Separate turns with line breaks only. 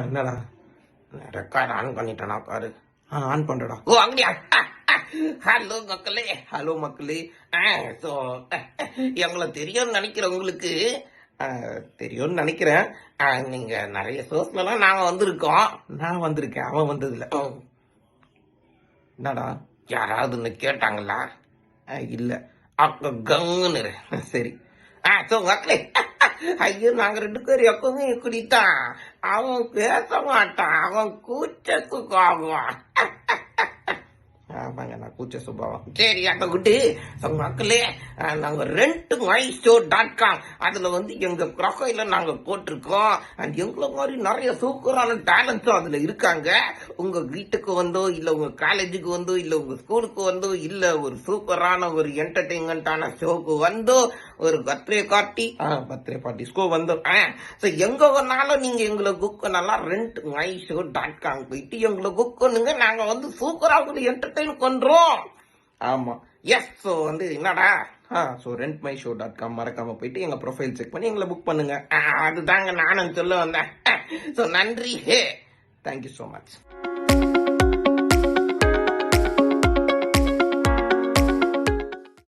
என்னடா record on பண்ணிட்டேனா பாரு. ஆன் பண்றடா.
ஓ அப்படியா? ஹலோ மக்களே.
ஹலோ மக்களே.
ஸோ எங்களை தெரியும்னு நினைக்கிறவங்களுக்கு
தெரியும்னு நினைக்கிறேன்.
நீங்க நிறைய ஷோஸ்லாம் நாங்க வந்திருக்கோம்.
நான் வந்திருக்கேன், அவன் வந்ததில்ல. என்னடா
யாராவதுன்னு கேட்டாங்களா?
இல்ல.
அப்ப கங்குன்னு இரு.
சரி.
ஸோ மக்களே, ஐயோ நாங்க 2 பேரும் எப்பவுமே இப்படித்தான். அவன் பேச மாட்டான், அவன் கூச்சத்துக்கு ஆகுவான்.
ஆமாங்க, நான் கூச்ச சுபாவம்.
சரி அதை விட்டு மக்களே, நாங்க rentmyshow.com அதுல எங்க ப்ரொஃபைல நாங்க போட்டிருக்கோம். அண்ட் எங்களை மாதிரி நிறைய சூப்பரான டேலண்ட்ஸும் அதுல இருக்காங்க. உங்க வீட்டுக்கு வந்தோ இல்ல உங்க காலேஜுக்கு வந்தோ இல்ல உங்க ஸ்கூலுக்கு வந்தோ இல்ல ஒரு சூப்பரான ஒரு என்டர்டெயின்மெண்டான ஷோக்கு வந்தோ ஒரு பர்த்டே பார்ட்டி ஷோ வந்தோ எங்க வேணாலும் நீங்க எங்களை புக் பண்ணலாம். rentmyshow.com போயிட்டு எங்களை புக் பண்ணுங்க. நாங்க சூப்பரா ஒரு என்டர்டெயின் பண்றோம்.
ஆமா.
எஸ். ஸோ என்னடா
ஸோ rentmyshow.com மறக்காம போயிட்டு எங்க ப்ரொஃபைல் செக் பண்ணி எங்களை புக் பண்ணுங்க.
அதுதாங்க நானும் சொல்ல வந்தேன். ஸோ நன்றி.
Thank you so much.